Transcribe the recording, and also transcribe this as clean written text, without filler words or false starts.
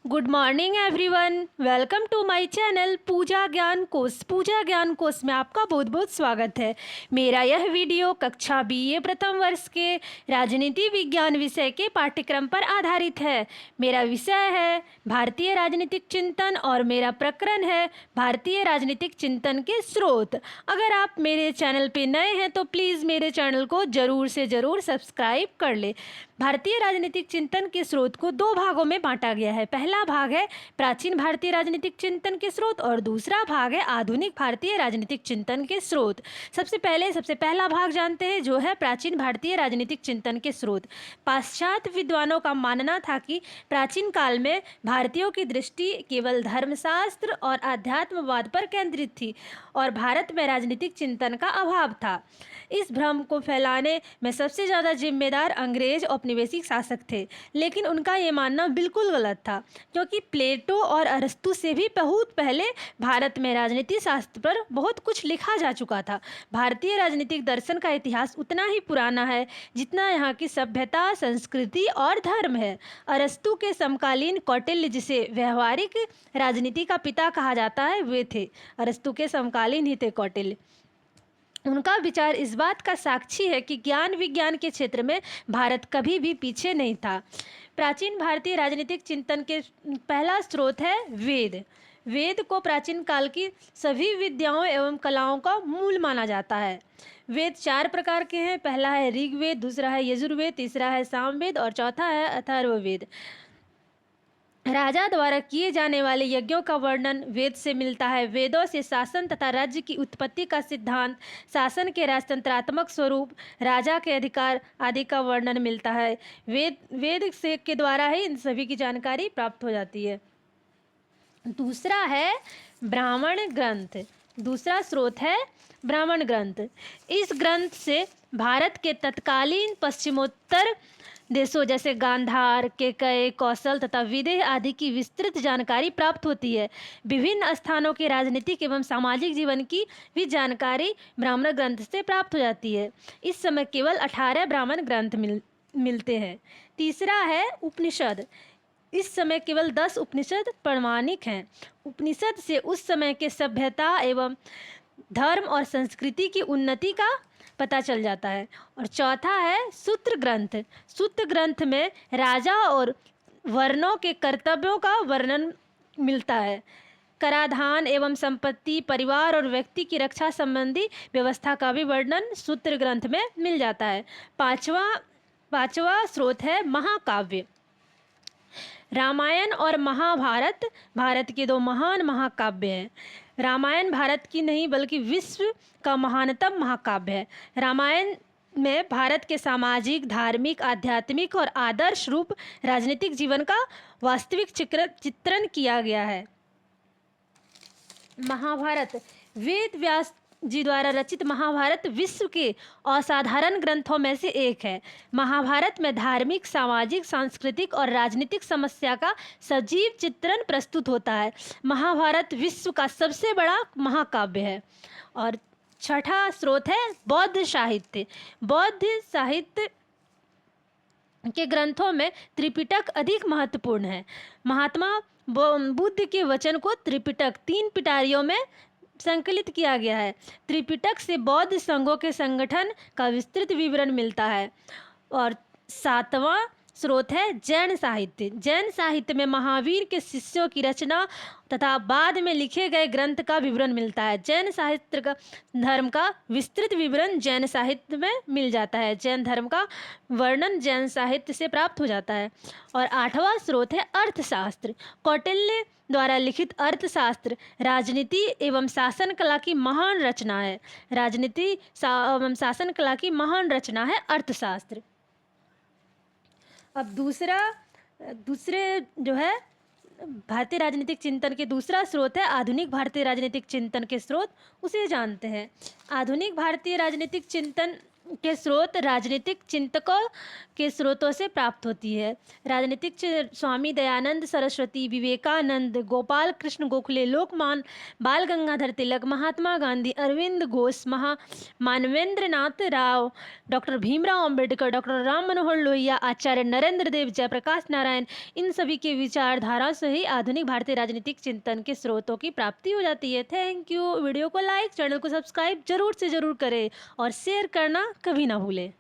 Good morning everyone. Welcome to my channel Pooja Gyan Kosh. पूजा ज्ञान कोश में आपका बहुत बहुत स्वागत है। मेरा यह वीडियो कक्षा बीए प्रथम वर्ष के राजनीति विज्ञान विषय के पाठ्यक्रम पर आधारित है। मेरा विषय है भारतीय राजनीतिक चिंतन और मेरा प्रकरण है भारतीय राजनीतिक चिंतन के स्रोत। अगर आप मेरे चैनल पे नए हैं तो प्लीज़ मेरे चैनल को ज़रूर से ज़रूर सब्सक्राइब कर ले। भारतीय राजनीतिक चिंतन के स्रोत को दो भागों में बांटा गया है। पहला भाग है प्राचीन भारतीय राजनीतिक चिंतन के स्रोत और दूसरा भाग है आधुनिक भारतीय राजनीतिक चिंतन के स्रोत। सबसे पहला भाग जानते हैं जो है प्राचीन भारतीय राजनीतिक चिंतन के स्रोत। पाश्चात्य विद्वानों का मानना था कि प्राचीन काल में भारतीयों की दृष्टि केवल धर्मशास्त्र और आध्यात्मवाद पर केंद्रित थी और भारत में राजनीतिक चिंतन का अभाव था। इस भ्रम को फैलाने में सबसे ज़्यादा जिम्मेदार अंग्रेज औपनिवेशिक शासक थे, लेकिन उनका ये मानना बिल्कुल गलत था क्योंकि प्लेटो और अरस्तु से भी बहुत पहले भारत में राजनीति शास्त्र पर बहुत कुछ लिखा जा चुका था। भारतीय राजनीतिक दर्शन का इतिहास उतना ही पुराना है जितना यहाँ की सभ्यता, संस्कृति और धर्म है। अरस्तु के समकालीन कौटिल्य, जिसे व्यवहारिक राजनीति का पिता कहा जाता है, वे थे अरस्तु के समकालीन ही थे कौटिल्य। उनका विचार इस बात का साक्षी है कि ज्ञान विज्ञान के क्षेत्र में भारत कभी भी पीछे नहीं था। प्राचीन भारतीय राजनीतिक चिंतन के पहला स्रोत है वेद। वेद को प्राचीन काल की सभी विद्याओं एवं कलाओं का मूल माना जाता है। वेद 4 प्रकार के हैं। पहला है ऋग्वेद, दूसरा है यजुर्वेद, तीसरा है सामवेद और चौथा है अथर्ववेद। राजा द्वारा किए जाने वाले यज्ञों का वर्णन वेद से मिलता है। वेदों से शासन तथा राज्य की उत्पत्ति का सिद्धांत, शासन के राजतंत्रात्मक स्वरूप, राजा के अधिकार आदि का वर्णन मिलता है। वेद से के द्वारा ही इन सभी की जानकारी प्राप्त हो जाती है। दूसरा है ब्राह्मण ग्रंथ। दूसरा स्रोत है ब्राह्मण ग्रंथ। इस ग्रंथ से भारत के तत्कालीन पश्चिमोत्तर देशों जैसे गांधार, केकय, कौशल तथा विदेह आदि की विस्तृत जानकारी प्राप्त होती है। विभिन्न स्थानों के राजनीतिक एवं सामाजिक जीवन की भी जानकारी ब्राह्मण ग्रंथ से प्राप्त हो जाती है। इस समय केवल 18 ब्राह्मण ग्रंथ मिलते हैं। तीसरा है उपनिषद। इस समय केवल 10 उपनिषद प्रमाणिक हैं। उपनिषद से उस समय के सभ्यता एवं धर्म और संस्कृति की उन्नति का पता चल जाता है। और चौथा है सूत्र ग्रंथ। सूत्र ग्रंथ में राजा और वर्णों के कर्तव्यों का वर्णन मिलता है। कराधान एवं संपत्ति, परिवार और व्यक्ति की रक्षा संबंधी व्यवस्था का भी वर्णन सूत्र ग्रंथ में मिल जाता है। पांचवा स्रोत है महाकाव्य। रामायण और महाभारत भारत के 2 महान महाकाव्य हैं। रामायण भारत की नहीं बल्कि विश्व का महानतम महाकाव्य है। रामायण में भारत के सामाजिक, धार्मिक, आध्यात्मिक और आदर्श रूप राजनीतिक जीवन का वास्तविक चित्रण किया गया है। महाभारत, वेद व्यास जी द्वारा रचित महाभारत विश्व के असाधारण ग्रंथों में से एक है। महाभारत में धार्मिक, सामाजिक, सांस्कृतिक और राजनीतिक समस्या का सजीव चित्रण प्रस्तुत होता है। महाभारत विश्व का सबसे बड़ा महाकाव्य है। और छठा स्रोत है बौद्ध साहित्य। बौद्ध साहित्य के ग्रंथों में त्रिपिटक अधिक महत्वपूर्ण है। महात्मा बुद्ध के वचन को त्रिपिटक 3 पिटारियों में संकलित किया गया है। त्रिपिटक से बौद्ध संघों के संगठन का विस्तृत विवरण मिलता है। और 7वां स्रोत है जैन साहित्य। जैन साहित्य में महावीर के शिष्यों की रचना तथा बाद में लिखे गए ग्रंथ का विवरण मिलता है। जैन साहित्य का धर्म का विस्तृत विवरण जैन साहित्य में मिल जाता है। जैन धर्म का वर्णन जैन साहित्य से प्राप्त हो जाता है। और 8वां स्रोत है अर्थशास्त्र। कौटिल्य द्वारा लिखित अर्थशास्त्र राजनीति एवं शासन कला की महान रचना है। राजनीति एवं शासन कला की महान रचना है अर्थशास्त्र। अब दूसरे जो है भारतीय राजनीतिक चिंतन के दूसरा स्रोत है आधुनिक भारतीय राजनीतिक चिंतन के स्रोत, उसे जानते हैं। आधुनिक भारतीय राजनीतिक चिंतन के स्रोत राजनीतिक चिंतकों के स्रोतों से प्राप्त होती है। राजनीतिक स्वामी दयानंद सरस्वती, विवेकानंद, गोपाल कृष्ण गोखले, लोकमान बाल गंगाधर तिलक, महात्मा गांधी, अरविंद घोष, मानवेंद्र नाथ राव, डॉक्टर भीमराव अंबेडकर, डॉक्टर राम मनोहर लोहिया, आचार्य नरेंद्र देव, जयप्रकाश नारायण, इन सभी के विचारधारा से ही आधुनिक भारतीय राजनीतिक चिंतन के स्रोतों की प्राप्ति हो जाती है। Thank you. वीडियो को लाइक, चैनल को सब्सक्राइब जरूर से जरूर करें और शेयर करना कभी ना भूलें।